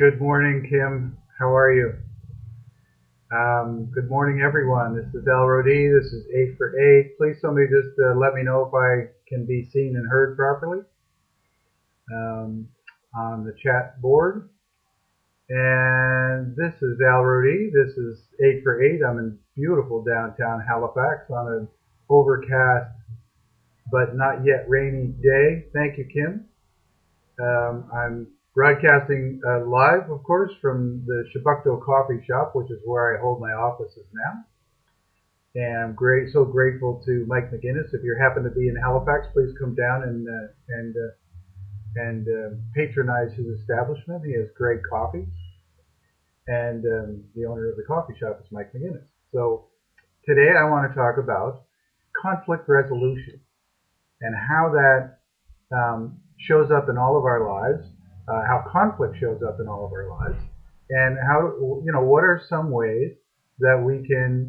Good morning, Kim. How are you? Good morning, everyone. This is Al Rodi. This is 8 for 8. Please, somebody just let me know if I can be seen and heard properly um, on the chat board. And this is Al Rodi. This is 8 for 8. I'm in beautiful downtown Halifax on an overcast but not yet rainy day. Thank you, Kim. I'm broadcasting live, of course, from the Shabukto Coffee Shop, which is where I hold my offices now. And I'm so grateful to Mike McGinnis. If you happen to be in Halifax, please come down and patronize his establishment. He has great coffee, and the owner of the coffee shop is Mike McGinnis. So today I want to talk about conflict resolution and how that shows up in all of our lives, how conflict shows up in all of our lives, and how what are some ways that we can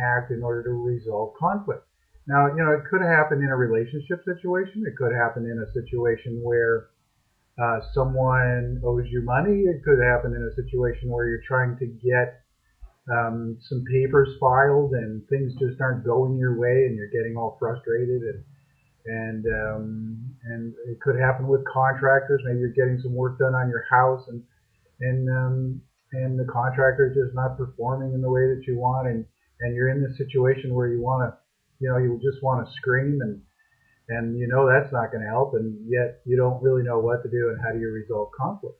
act in order to resolve conflict. Now, it could happen in a relationship situation. It could happen in a situation where someone owes you money. It could happen in a situation where you're trying to get some papers filed and things just aren't going your way and you're getting all frustrated and it could happen with contractors. Maybe you're getting some work done on your house, and the contractor is just not performing in the way that you want, and you're in this situation where you just want to scream, and that's not going to help, and yet you don't really know what to do and how do you resolve conflict.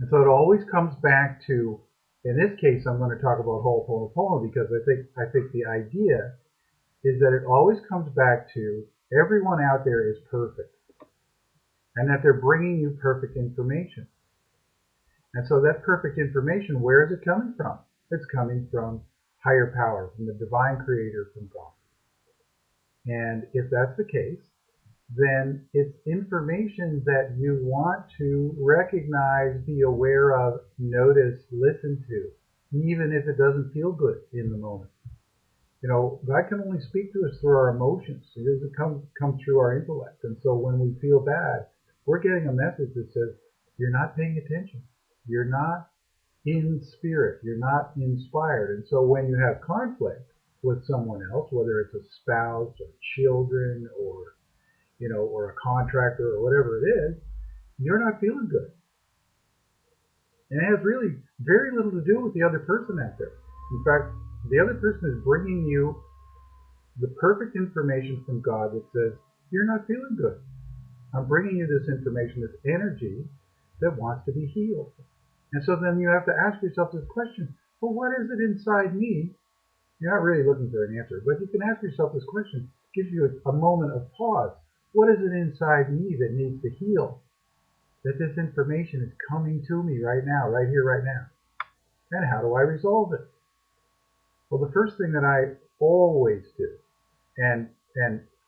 And so it always comes back to, in this case, I'm going to talk about Ho'oponopono because I think the idea is that it always comes back to everyone out there is perfect and that they're bringing you perfect information. And so that perfect information, where is it coming from? It's coming from higher power, from the divine creator, from God. And if that's the case, then it's information that you want to recognize, be aware of, notice, listen to, even if it doesn't feel good in the moment. God can only speak to us through our emotions. It doesn't come through our intellect. And so when we feel bad, we're getting a message that says, you're not paying attention. You're not in spirit. You're not inspired. And so when you have conflict with someone else, whether it's a spouse or children or a contractor or whatever it is, you're not feeling good. And it has really very little to do with the other person out there. In fact, the other person is bringing you the perfect information from God that says, you're not feeling good. I'm bringing you this information, this energy that wants to be healed. And so then you have to ask yourself this question, well, what is it inside me? You're not really looking for an answer, but you can ask yourself this question. It gives you a moment of pause. What is it inside me that needs to heal? That this information is coming to me right now, right here, right now. And how do I resolve it? Well, the first thing that I always do, and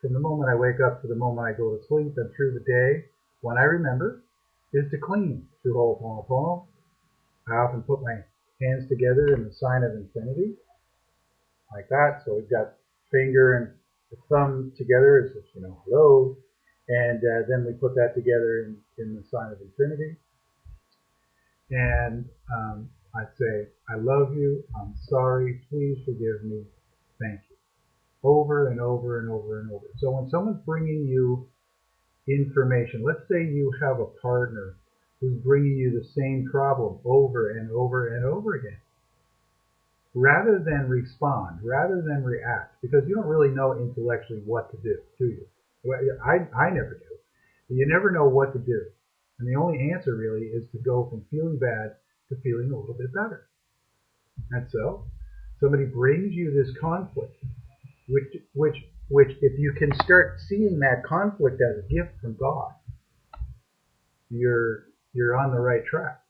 from the moment I wake up to the moment I go to sleep and through the day, when I remember, is to clean through Ho'oponopono. I often put my hands together in the sign of infinity, like that. So we've got finger and the thumb together as hello, and then we put that together in the sign of infinity. And I say, I love you, I'm sorry, please forgive me, thank you. Over and over and over and over. So when someone's bringing you information, let's say you have a partner who's bringing you the same problem over and over and over again, rather than respond, rather than react, because you don't really know intellectually what to do you? I never do. You never know what to do. And the only answer really is to go from feeling bad to feeling a little bit better. And so somebody brings you this conflict, which if you can start seeing that conflict as a gift from God, you're on the right track.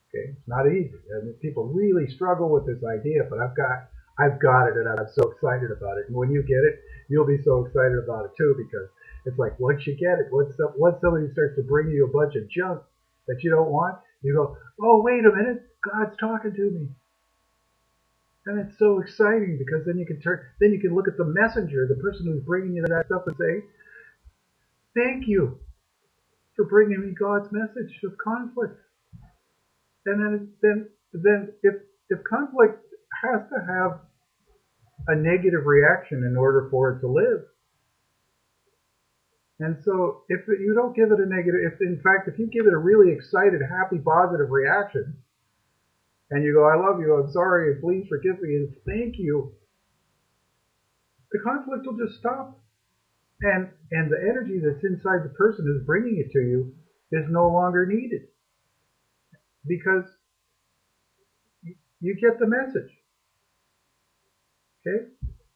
Okay, it's not easy. I mean, people really struggle with this idea, but I've got it, and I'm so excited about it. And when you get it, you'll be so excited about it too, because it's like once you get it, once somebody starts to bring you a bunch of junk that you don't want, you go, oh, wait a minute, God's talking to me. And it's so exciting because then you can look at the messenger, the person who's bringing you that stuff, and say, thank you. for bringing me God's message of conflict. And then if conflict has to have a negative reaction in order for it to live. And so if you don't give it a negative, if you give it a really excited, happy, positive reaction, and you go, I love you, I'm sorry, please forgive me, and thank you, the conflict will just stop. And the energy that's inside the person who's bringing it to you is no longer needed. Because you get the message. Okay?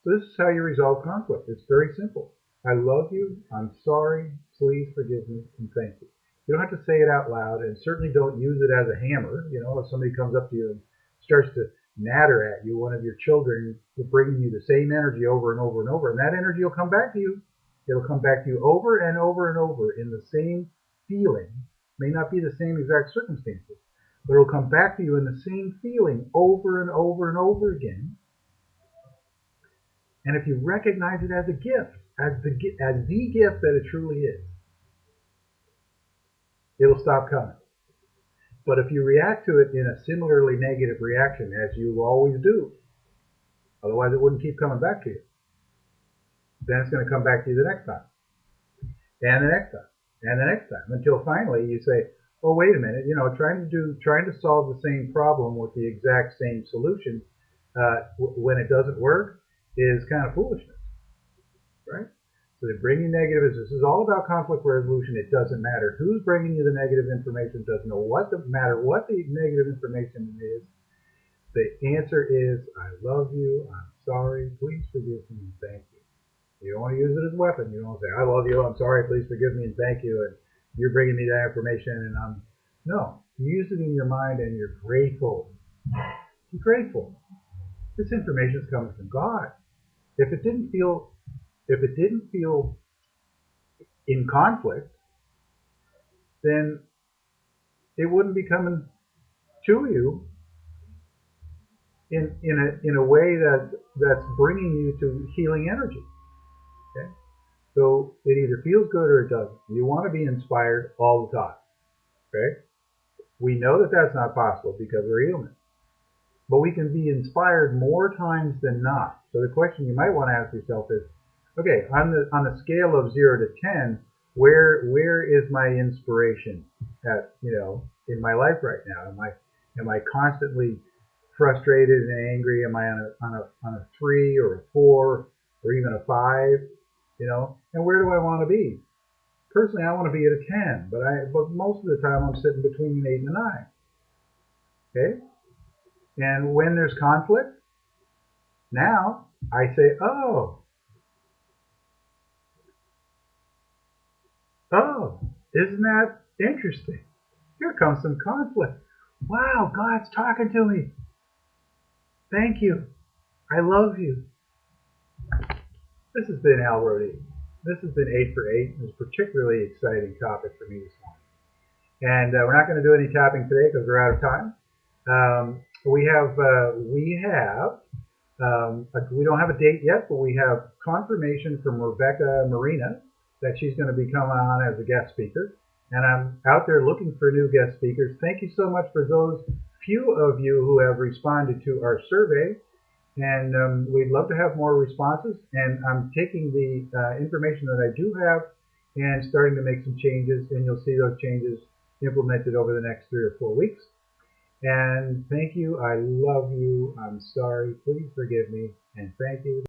So this is how you resolve conflict. It's very simple. I love you, I'm sorry, please forgive me, and thank you. You don't have to say it out loud, and certainly don't use it as a hammer. You know, if somebody comes up to you and starts to natter at you, one of your children will bring you the same energy over and over and over, and that energy will come back to you. It'll come back to you over and over and over in the same feeling. May not be the same exact circumstances, but it'll come back to you in the same feeling over and over and over again. And if you recognize it as a gift, as the gift that it truly is, it'll stop coming. But if you react to it in a similarly negative reaction, as you always do, otherwise it wouldn't keep coming back to you, then it's going to come back to you the next time, and the next time, and the next time, until finally you say, oh, wait a minute, you know, trying to solve the same problem with the exact same solution when it doesn't work is kind of foolishness, right? So they bring you negative. This is all about conflict resolution. It doesn't matter who's bringing you the negative information. It doesn't matter what the negative information is. The answer is, I love you, I'm sorry, please forgive me, and thank you. You don't want to use it as a weapon. You don't say, I love you, I'm sorry, please forgive me, and thank you, and you're bringing me that information, and no. You use it in your mind, and you're grateful. Be grateful. This information is coming from God. If it didn't feel in conflict, then it wouldn't be coming to you in a way that's bringing you to healing energy. Okay? So it either feels good or it doesn't. You want to be inspired all the time. Okay? We know that that's not possible because we're human. But we can be inspired more times than not. So the question you might want to ask yourself is, okay, on the scale of 0 to 10, where is my inspiration in my life right now? Am I constantly frustrated and angry? Am I on a 3 or a 4 or even a 5? And where do I want to be? Personally, I want to be at a 10, but most of the time I'm sitting between an 8 and a 9. Okay? And when there's conflict, now I say, oh, isn't that interesting? Here comes some conflict. Wow, God's talking to me. Thank you. I love you. This has been Al Rodee. This has been 8 for 8. It's a particularly exciting topic for me this morning. And we're not going to do any tapping today because we're out of time. We don't have a date yet, but we have confirmation from Rebecca Marina that she's going to be coming on as a guest speaker. And I'm out there looking for new guest speakers. Thank you so much for those few of you who have responded to our survey. And we'd love to have more responses. And I'm taking the information that I do have and starting to make some changes. And you'll see those changes implemented over the next 3 or 4 weeks. And thank you. I love you. I'm sorry. Please forgive me. And thank you.